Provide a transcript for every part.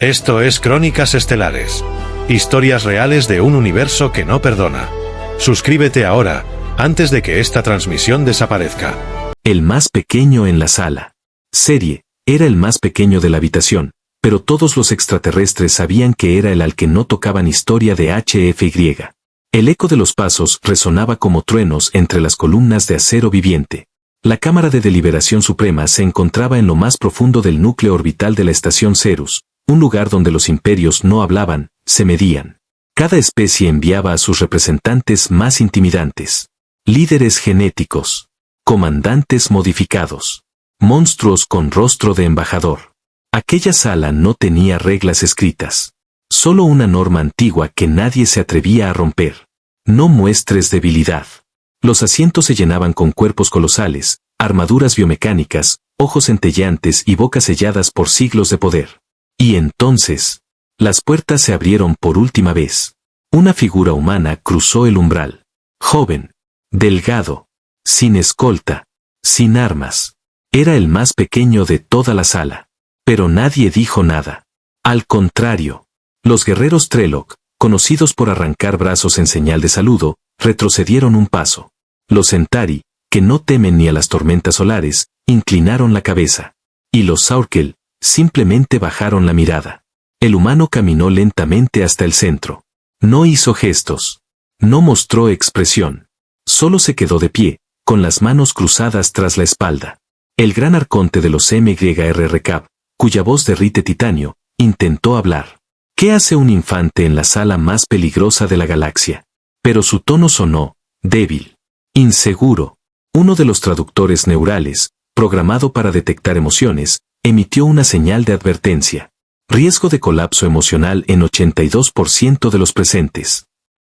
Esto es Crónicas Estelares. Historias reales de un universo que no perdona. Suscríbete ahora, antes de que esta transmisión desaparezca. El más pequeño en la sala. Serie, era el más pequeño de la habitación, pero todos los extraterrestres sabían que era el al que no tocaban historia de HFY. El eco de los pasos resonaba como truenos entre las columnas de acero viviente. La Cámara de Deliberación Suprema se encontraba en lo más profundo del núcleo orbital de la estación Cerus, un lugar donde los imperios no hablaban, se medían. Cada especie enviaba a sus representantes más intimidantes. Líderes genéticos. Comandantes modificados. Monstruos con rostro de embajador. Aquella sala no tenía reglas escritas. Solo una norma antigua que nadie se atrevía a romper. No muestres debilidad. Los asientos se llenaban con cuerpos colosales, armaduras biomecánicas, ojos centelleantes y bocas selladas por siglos de poder. Y entonces, las puertas se abrieron por última vez. Una figura humana cruzó el umbral. Joven, delgado, sin escolta, sin armas. Era el más pequeño de toda la sala. Pero nadie dijo nada. Al contrario, los guerreros Trelloc, conocidos por arrancar brazos en señal de saludo, retrocedieron un paso. Los Centauri, que no temen ni a las tormentas solares, inclinaron la cabeza. Y los Saurkel, simplemente bajaron la mirada. El humano caminó lentamente hasta el centro. No hizo gestos. No mostró expresión. Solo se quedó de pie, con las manos cruzadas tras la espalda. El gran arconte de los MYRRCAP, cuya voz derrite titanio, intentó hablar. ¿Qué hace un infante en la sala más peligrosa de la galaxia? Pero su tono sonó, débil, inseguro. Uno de los traductores neurales, programado para detectar emociones, emitió una señal de advertencia. Riesgo de colapso emocional en 82% de los presentes.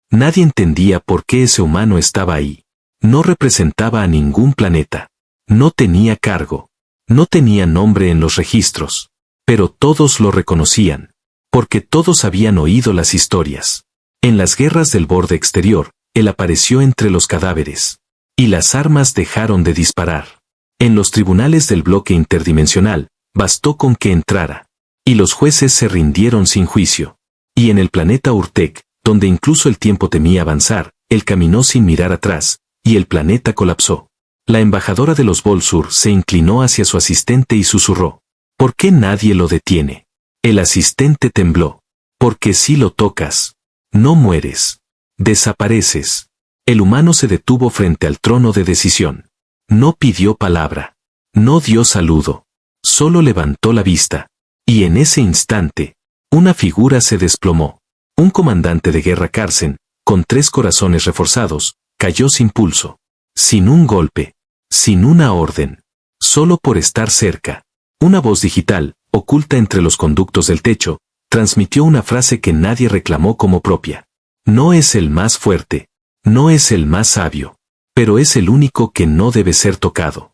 Nadie entendía por qué ese humano estaba ahí. No representaba a ningún planeta. No tenía cargo. No tenía nombre en los registros. Pero todos lo reconocían. Porque todos habían oído las historias. En las guerras del borde exterior, él apareció entre los cadáveres. Y las armas dejaron de disparar. En los tribunales del bloque interdimensional, bastó con que entrara. Y los jueces se rindieron sin juicio. Y en el planeta Urtek, donde incluso el tiempo temía avanzar, él caminó sin mirar atrás, y el planeta colapsó. La embajadora de los Volsur se inclinó hacia su asistente y susurró. ¿Por qué nadie lo detiene? El asistente tembló. Porque si lo tocas, no mueres. Desapareces. El humano se detuvo frente al trono de decisión. No pidió palabra. No dio saludo. Solo levantó la vista. Y en ese instante, una figura se desplomó. Un comandante de guerra Carsen, con 3 corazones reforzados, cayó sin pulso. Sin un golpe. Sin una orden. Solo por estar cerca. Una voz digital, oculta entre los conductos del techo, transmitió una frase que nadie reclamó como propia. No es el más fuerte. No es el más sabio. Pero es el único que no debe ser tocado.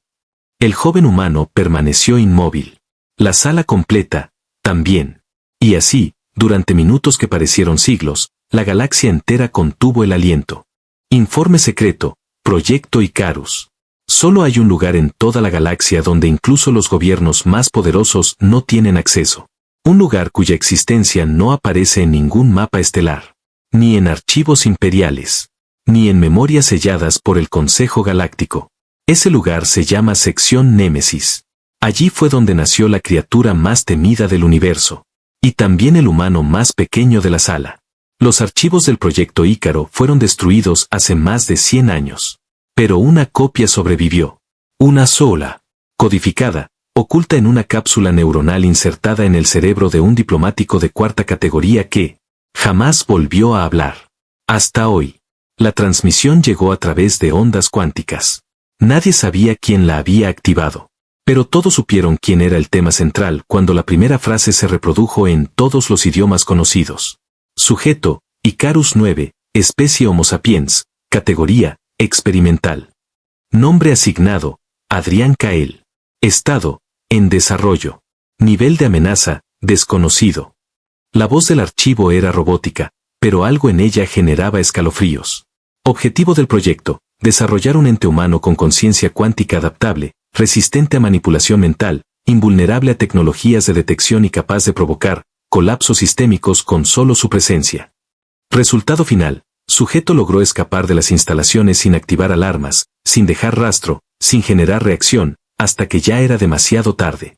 El joven humano permaneció inmóvil. La sala completa, también. Y así, durante minutos que parecieron siglos, la galaxia entera contuvo el aliento. Informe secreto, Proyecto Icarus. Solo hay un lugar en toda la galaxia donde incluso los gobiernos más poderosos no tienen acceso. Un lugar cuya existencia no aparece en ningún mapa estelar. Ni en archivos imperiales. Ni en memorias selladas por el Consejo Galáctico. Ese lugar se llama Sección Némesis. Allí fue donde nació la criatura más temida del universo. Y también el humano más pequeño de la sala. Los archivos del Proyecto Ícaro fueron destruidos hace más de 100 años. Pero una copia sobrevivió. Una sola. Codificada, oculta en una cápsula neuronal insertada en el cerebro de un diplomático de 4ª categoría que jamás volvió a hablar. Hasta hoy. La transmisión llegó a través de ondas cuánticas. Nadie sabía quién la había activado. Pero todos supieron quién era el tema central cuando la primera frase se reprodujo en todos los idiomas conocidos. Sujeto, Icarus 9, especie Homo sapiens, categoría, experimental. Nombre asignado, Adrián Cael. Estado, en desarrollo. Nivel de amenaza, desconocido. La voz del archivo era robótica, pero algo en ella generaba escalofríos. Objetivo del proyecto, desarrollar un ente humano con conciencia cuántica adaptable, resistente a manipulación mental, invulnerable a tecnologías de detección y capaz de provocar colapsos sistémicos con solo su presencia. Resultado final, sujeto logró escapar de las instalaciones sin activar alarmas, sin dejar rastro, sin generar reacción, hasta que ya era demasiado tarde.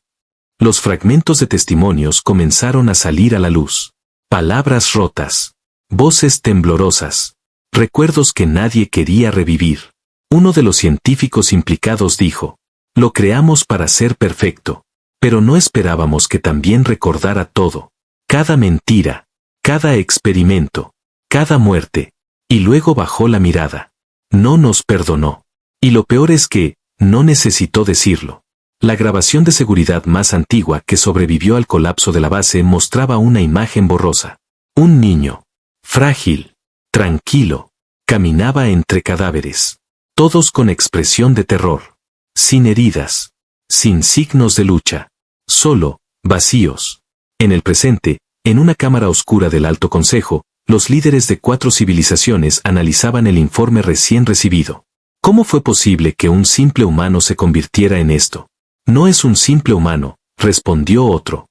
Los fragmentos de testimonios comenzaron a salir a la luz. Palabras rotas. Voces temblorosas. Recuerdos que nadie quería revivir. Uno de los científicos implicados dijo: lo creamos para ser perfecto, pero no esperábamos que también recordara todo. Cada mentira, cada experimento, cada muerte. Y luego bajó la mirada. No nos perdonó. Y lo peor es que, no necesitó decirlo. La grabación de seguridad más antigua que sobrevivió al colapso de la base mostraba una imagen borrosa. Un niño, frágil, tranquilo, caminaba entre cadáveres. Todos con expresión de terror. Sin heridas. Sin signos de lucha. Solo, vacíos. En el presente, en una cámara oscura del Alto Consejo, los líderes de 4 civilizaciones analizaban el informe recién recibido. ¿Cómo fue posible que un simple humano se convirtiera en esto? No es un simple humano, respondió otro.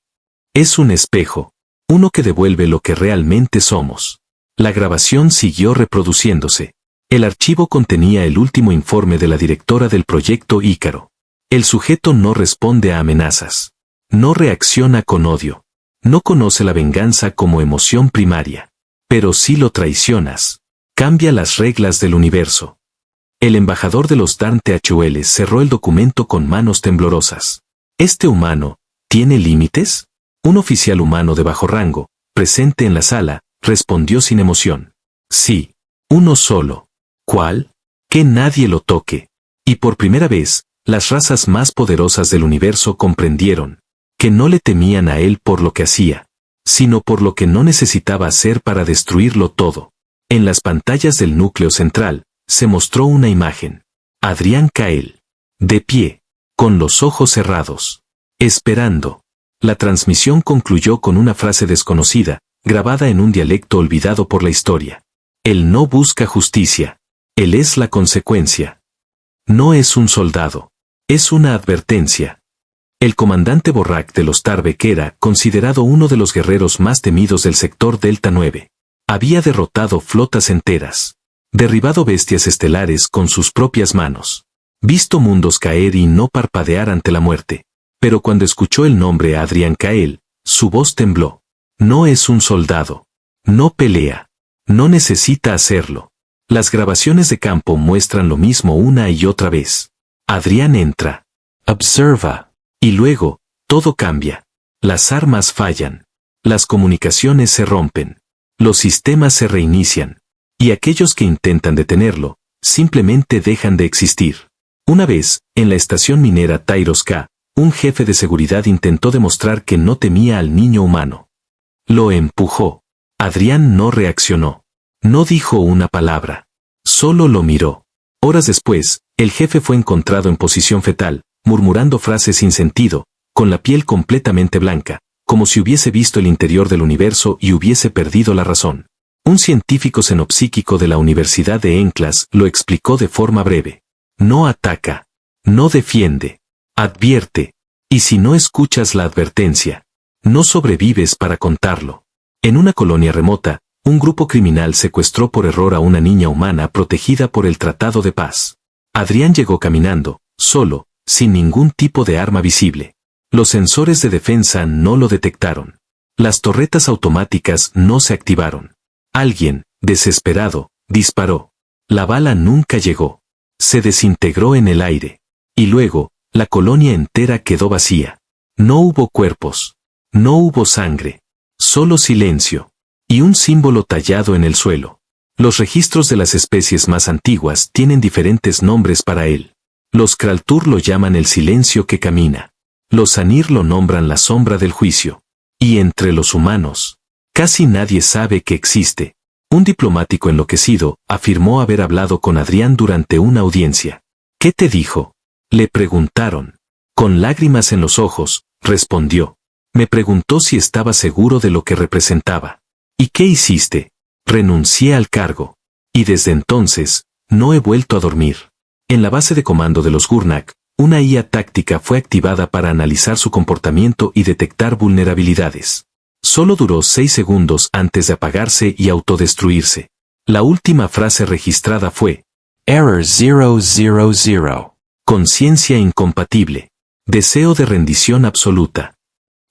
Es un espejo. Uno que devuelve lo que realmente somos. La grabación siguió reproduciéndose. El archivo contenía el último informe de la directora del proyecto Ícaro. El sujeto no responde a amenazas. No reacciona con odio. No conoce la venganza como emoción primaria. Pero si lo traicionas, cambia las reglas del universo. El embajador de los Darn THUL cerró el documento con manos temblorosas. ¿Este humano tiene límites? Un oficial humano de bajo rango, presente en la sala, respondió sin emoción. Sí, uno solo. ¿Cuál? Que nadie lo toque. Y por primera vez, las razas más poderosas del universo comprendieron que no le temían a él por lo que hacía, sino por lo que no necesitaba hacer para destruirlo todo. En las pantallas del núcleo central, se mostró una imagen. Adrián Cael. De pie, con los ojos cerrados. Esperando. La transmisión concluyó con una frase desconocida, grabada en un dialecto olvidado por la historia. Él no busca justicia. Él es la consecuencia. No es un soldado. Es una advertencia. El comandante Borrak de los Tarbek era considerado uno de los guerreros más temidos del sector Delta 9. Había derrotado flotas enteras. Derribado bestias estelares con sus propias manos. Visto mundos caer y no parpadear ante la muerte. Pero cuando escuchó el nombre Adrián Cael, su voz tembló. No es un soldado. No pelea. No necesita hacerlo. Las grabaciones de campo muestran lo mismo una y otra vez. Adrián entra. Observa. Y luego, todo cambia. Las armas fallan. Las comunicaciones se rompen. Los sistemas se reinician. Y aquellos que intentan detenerlo, simplemente dejan de existir. Una vez, en la estación minera Tyros K, un jefe de seguridad intentó demostrar que no temía al niño humano. Lo empujó. Adrián no reaccionó. No dijo una palabra. Solo lo miró. Horas después, el jefe fue encontrado en posición fetal, murmurando frases sin sentido, con la piel completamente blanca, como si hubiese visto el interior del universo y hubiese perdido la razón. Un científico xenopsíquico de la Universidad de Enclas lo explicó de forma breve. No ataca. No defiende. Advierte. Y si no escuchas la advertencia, no sobrevives para contarlo. En una colonia remota, un grupo criminal secuestró por error a una niña humana protegida por el Tratado de Paz. Adrián llegó caminando, solo, sin ningún tipo de arma visible. Los sensores de defensa no lo detectaron. Las torretas automáticas no se activaron. Alguien, desesperado, disparó. La bala nunca llegó. Se desintegró en el aire. Y luego, la colonia entera quedó vacía. No hubo cuerpos. No hubo sangre. Solo silencio. Y un símbolo tallado en el suelo. Los registros de las especies más antiguas tienen diferentes nombres para él. Los Kraltur lo llaman el silencio que camina. Los Anir lo nombran la sombra del juicio. Y entre los humanos, casi nadie sabe que existe. Un diplomático enloquecido afirmó haber hablado con Adrián durante una audiencia. ¿Qué te dijo? Le preguntaron. Con lágrimas en los ojos, respondió. Me preguntó si estaba seguro de lo que representaba. ¿Y qué hiciste? Renuncié al cargo. Y desde entonces, no he vuelto a dormir. En la base de comando de los Gurnak, una IA táctica fue activada para analizar su comportamiento y detectar vulnerabilidades. Solo duró 6 segundos antes de apagarse y autodestruirse. La última frase registrada fue: Error 000. Conciencia incompatible. Deseo de rendición absoluta.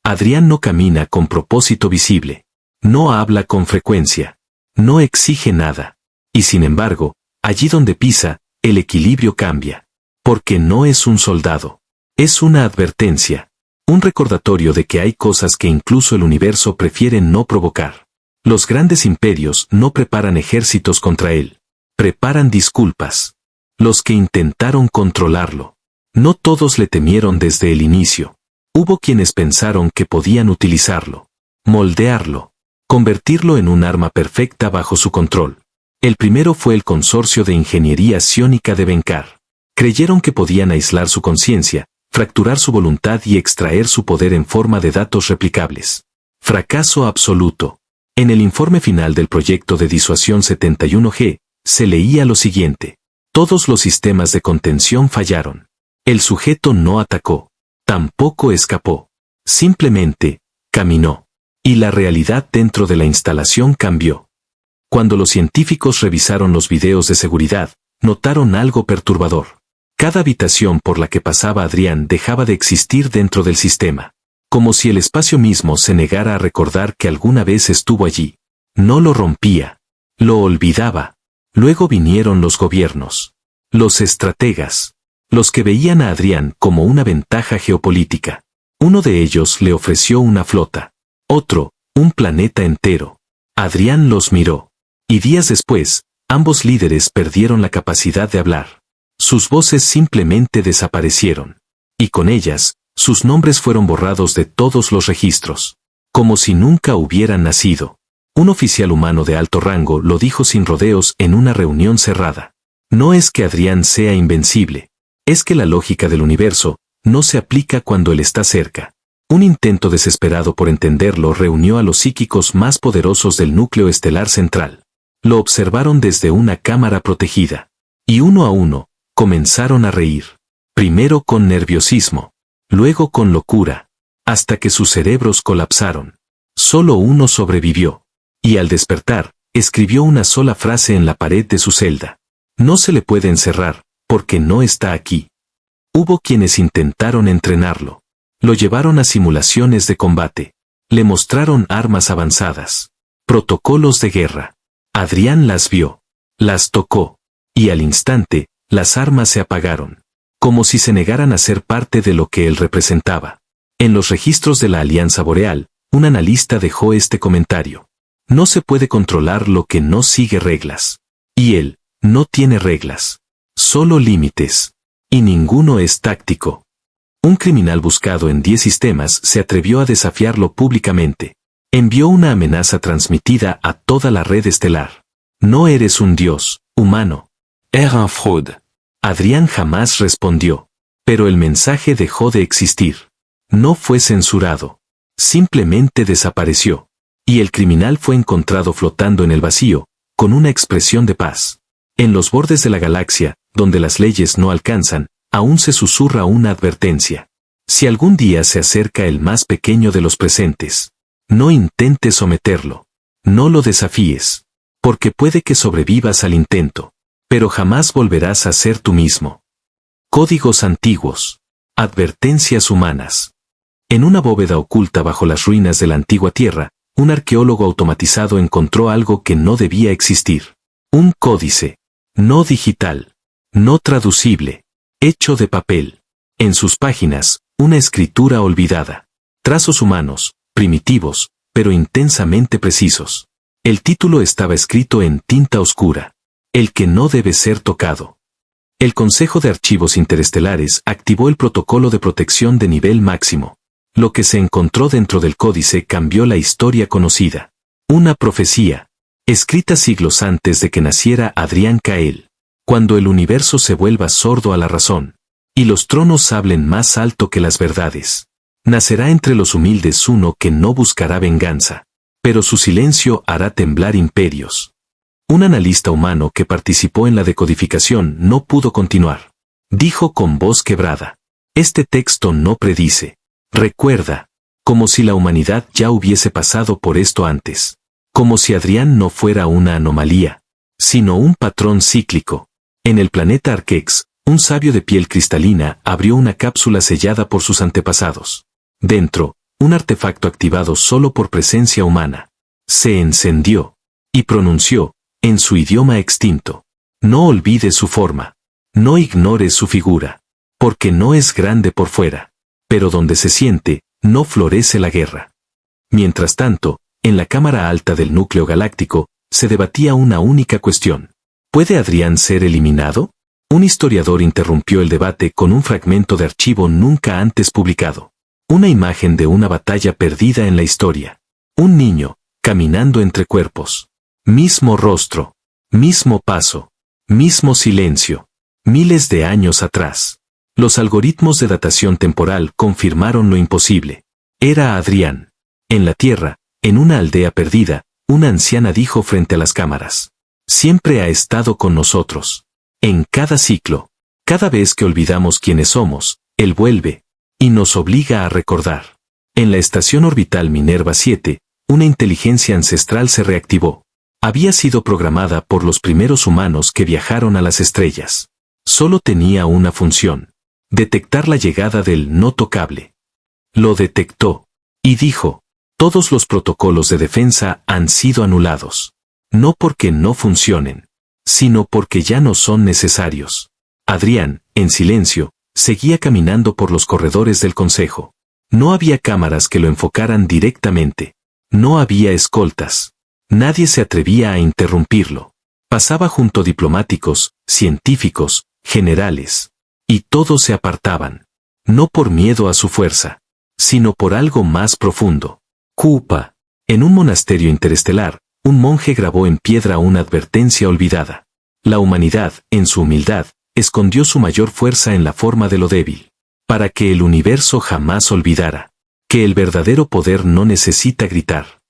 Adrián no camina con propósito visible. No habla con frecuencia. No exige nada. Y sin embargo, allí donde pisa, el equilibrio cambia. Porque no es un soldado. Es una advertencia. Un recordatorio de que hay cosas que incluso el universo prefiere no provocar. Los grandes imperios no preparan ejércitos contra él. Preparan disculpas. Los que intentaron controlarlo. No todos le temieron desde el inicio. Hubo quienes pensaron que podían utilizarlo. Moldearlo. Convertirlo en un arma perfecta bajo su control. El primero fue el consorcio de ingeniería psiónica de Benkar. Creyeron que podían aislar su conciencia, fracturar su voluntad y extraer su poder en forma de datos replicables. Fracaso absoluto. En el informe final del proyecto de disuasión 71G, se leía lo siguiente. Todos los sistemas de contención fallaron. El sujeto no atacó. Tampoco escapó. Simplemente, caminó. Y la realidad dentro de la instalación cambió. Cuando los científicos revisaron los videos de seguridad, notaron algo perturbador. Cada habitación por la que pasaba Adrián dejaba de existir dentro del sistema. Como si el espacio mismo se negara a recordar que alguna vez estuvo allí. No lo rompía. Lo olvidaba. Luego vinieron los gobiernos. Los estrategas. Los que veían a Adrián como una ventaja geopolítica. Uno de ellos le ofreció una flota. Otro, un planeta entero. Adrián los miró. Y días después, ambos líderes perdieron la capacidad de hablar. Sus voces simplemente desaparecieron. Y con ellas, sus nombres fueron borrados de todos los registros. Como si nunca hubieran nacido. Un oficial humano de alto rango lo dijo sin rodeos en una reunión cerrada. No es que Adrián sea invencible. Es que la lógica del universo no se aplica cuando él está cerca. Un intento desesperado por entenderlo reunió a los psíquicos más poderosos del núcleo estelar central. Lo observaron desde una cámara protegida. Y uno a uno, comenzaron a reír. Primero con nerviosismo. Luego con locura. Hasta que sus cerebros colapsaron. Solo uno sobrevivió. Y al despertar, escribió una sola frase en la pared de su celda. No se le puede encerrar, porque no está aquí. Hubo quienes intentaron entrenarlo. Lo llevaron a simulaciones de combate. Le mostraron armas avanzadas. Protocolos de guerra. Adrián las vio. Las tocó. Y al instante, las armas se apagaron. Como si se negaran a ser parte de lo que él representaba. En los registros de la Alianza Boreal, un analista dejó este comentario. No se puede controlar lo que no sigue reglas. Y él, no tiene reglas. Solo límites. Y ninguno es táctico. Un criminal buscado en 10 sistemas se atrevió a desafiarlo públicamente. Envió una amenaza transmitida a toda la red estelar. No eres un dios, humano. Era un fraude. Adrián jamás respondió. Pero el mensaje dejó de existir. No fue censurado. Simplemente desapareció. Y el criminal fue encontrado flotando en el vacío, con una expresión de paz. En los bordes de la galaxia, donde las leyes no alcanzan, aún se susurra una advertencia. Si algún día se acerca el más pequeño de los presentes, no intentes someterlo. No lo desafíes. Porque puede que sobrevivas al intento. Pero jamás volverás a ser tú mismo. Códigos antiguos. Advertencias humanas. En una bóveda oculta bajo las ruinas de la antigua Tierra, un arqueólogo automatizado encontró algo que no debía existir. Un códice. No digital. No traducible. Hecho de papel. En sus páginas, una escritura olvidada. Trazos humanos, primitivos, pero intensamente precisos. El título estaba escrito en tinta oscura. El que no debe ser tocado. El Consejo de Archivos Interestelares activó el protocolo de protección de nivel máximo. Lo que se encontró dentro del códice cambió la historia conocida. Una profecía. Escrita siglos antes de que naciera Adrián Cael. Cuando el universo se vuelva sordo a la razón. Y los tronos hablen más alto que las verdades. Nacerá entre los humildes uno que no buscará venganza. Pero su silencio hará temblar imperios. Un analista humano que participó en la decodificación no pudo continuar. Dijo con voz quebrada. Este texto no predice. Recuerda. como si la humanidad ya hubiese pasado por esto antes, como si Adrián no fuera una anomalía, sino un patrón cíclico. En el planeta Arquex, un sabio de piel cristalina abrió una cápsula sellada por sus antepasados. Dentro, un artefacto activado solo por presencia humana. Se encendió y pronunció, en su idioma extinto: no olvides su forma, no ignores su figura, porque no es grande por fuera, pero donde se siente, no florece la guerra. Mientras tanto, en la cámara alta del núcleo galáctico, se debatía una única cuestión. ¿Puede Adrián ser eliminado? Un historiador interrumpió el debate con un fragmento de archivo nunca antes publicado. Una imagen de una batalla perdida en la historia. Un niño, caminando entre cuerpos. Mismo rostro. Mismo paso. Mismo silencio. Miles de años atrás. Los algoritmos de datación temporal confirmaron lo imposible. Era Adrián. En la Tierra, en una aldea perdida, una anciana dijo frente a las cámaras: siempre ha estado con nosotros. En cada ciclo, cada vez que olvidamos quiénes somos, Él vuelve, y nos obliga a recordar. En la estación orbital Minerva 7, una inteligencia ancestral se reactivó. Había sido programada por los primeros humanos que viajaron a las estrellas. Solo tenía una función: detectar la llegada del no tocable. Lo detectó, y dijo: todos los protocolos de defensa han sido anulados. No porque no funcionen, sino porque ya no son necesarios. Adrián, en silencio, seguía caminando por los corredores del consejo. No había cámaras que lo enfocaran directamente. No había escoltas. Nadie se atrevía a interrumpirlo. Pasaba junto a diplomáticos, científicos, generales. Y todos se apartaban. No por miedo a su fuerza, sino por algo más profundo. Kupa. En un monasterio interestelar, un monje grabó en piedra una advertencia olvidada. La humanidad, en su humildad, escondió su mayor fuerza en la forma de lo débil. Para que el universo jamás olvidara que el verdadero poder no necesita gritar.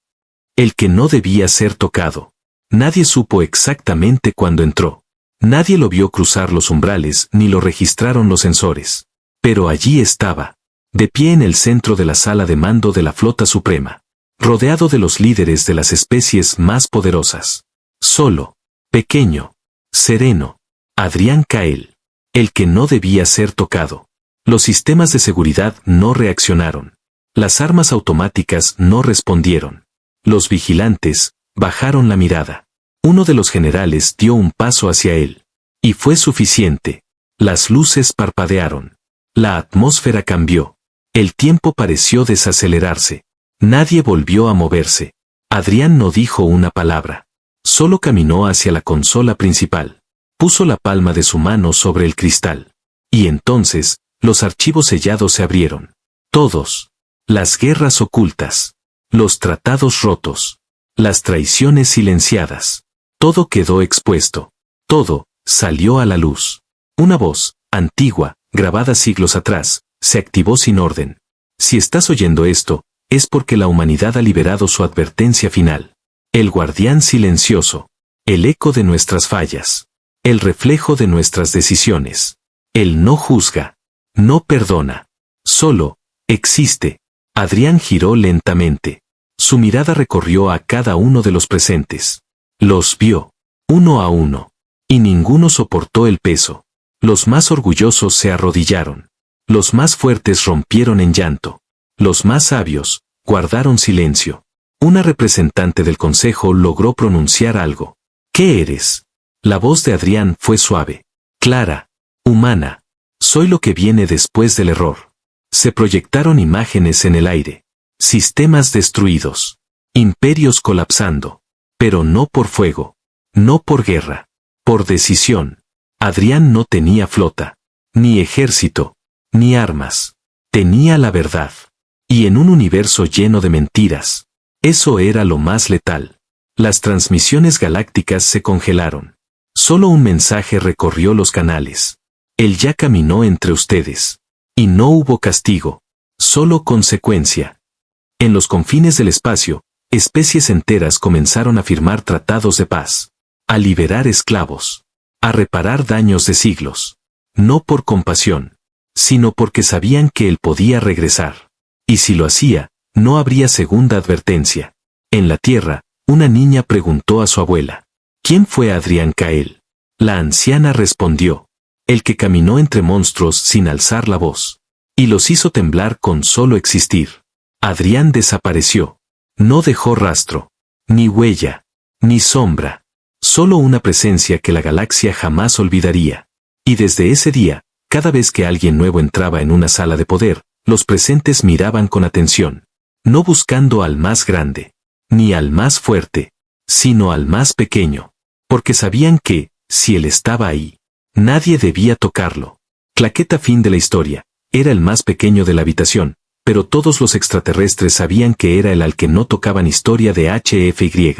El que no debía ser tocado. Nadie supo exactamente cuándo entró. Nadie lo vio cruzar los umbrales ni lo registraron los sensores. Pero allí estaba, de pie en el centro de la sala de mando de la Flota Suprema, rodeado de los líderes de las especies más poderosas. Solo, pequeño, sereno, Adrián Cael, el que no debía ser tocado. Los sistemas de seguridad no reaccionaron. Las armas automáticas no respondieron. Los vigilantes bajaron la mirada. Uno de los generales dio un paso hacia él. Y fue suficiente. Las luces parpadearon. La atmósfera cambió. El tiempo pareció desacelerarse. Nadie volvió a moverse. Adrián no dijo una palabra. Solo caminó hacia la consola principal. Puso la palma de su mano sobre el cristal. Y entonces, los archivos sellados se abrieron. Todos. Las guerras ocultas. Los tratados rotos. Las traiciones silenciadas. Todo quedó expuesto. Todo salió a la luz. Una voz, antigua, grabada siglos atrás, se activó sin orden. Si estás oyendo esto, es porque la humanidad ha liberado su advertencia final. El guardián silencioso. El eco de nuestras fallas. El reflejo de nuestras decisiones. Él no juzga. No perdona. Solo existe. Adrián giró lentamente. Su mirada recorrió a cada uno de los presentes. Los vio, uno a uno. Y ninguno soportó el peso. Los más orgullosos se arrodillaron. Los más fuertes rompieron en llanto. Los más sabios guardaron silencio. Una representante del consejo logró pronunciar algo. ¿Qué eres? La voz de Adrián fue suave, clara, humana. Soy lo que viene después del error. Se proyectaron imágenes en el aire. Sistemas destruidos. Imperios colapsando. Pero no por fuego. No por guerra. Por decisión. Adrián no tenía flota. Ni ejército. Ni armas. Tenía la verdad. Y en un universo lleno de mentiras. Eso era lo más letal. Las transmisiones galácticas se congelaron. Solo un mensaje recorrió los canales. Él ya caminó entre ustedes. Y no hubo castigo. Solo consecuencia. En los confines del espacio, especies enteras comenzaron a firmar tratados de paz. A liberar esclavos. A reparar daños de siglos. No por compasión, sino porque sabían que él podía regresar. Y si lo hacía, No habría segunda advertencia. En la Tierra, una niña preguntó a su abuela: ¿quién fue Adrián Cael? La anciana respondió: el que caminó entre monstruos sin alzar la voz, y los hizo temblar con solo existir. Adrián desapareció. No dejó rastro, ni huella, ni sombra. Solo una presencia que la galaxia jamás olvidaría. Y desde ese día, cada vez que alguien nuevo entraba en una sala de poder, los presentes miraban con atención, no buscando al más grande, ni al más fuerte, sino al más pequeño, porque sabían que, si él estaba ahí, nadie debía tocarlo. Claqueta. Fin de la historia. Era el más pequeño de la habitación, pero todos los extraterrestres sabían que era el al que no tocaban. Historia de HFY.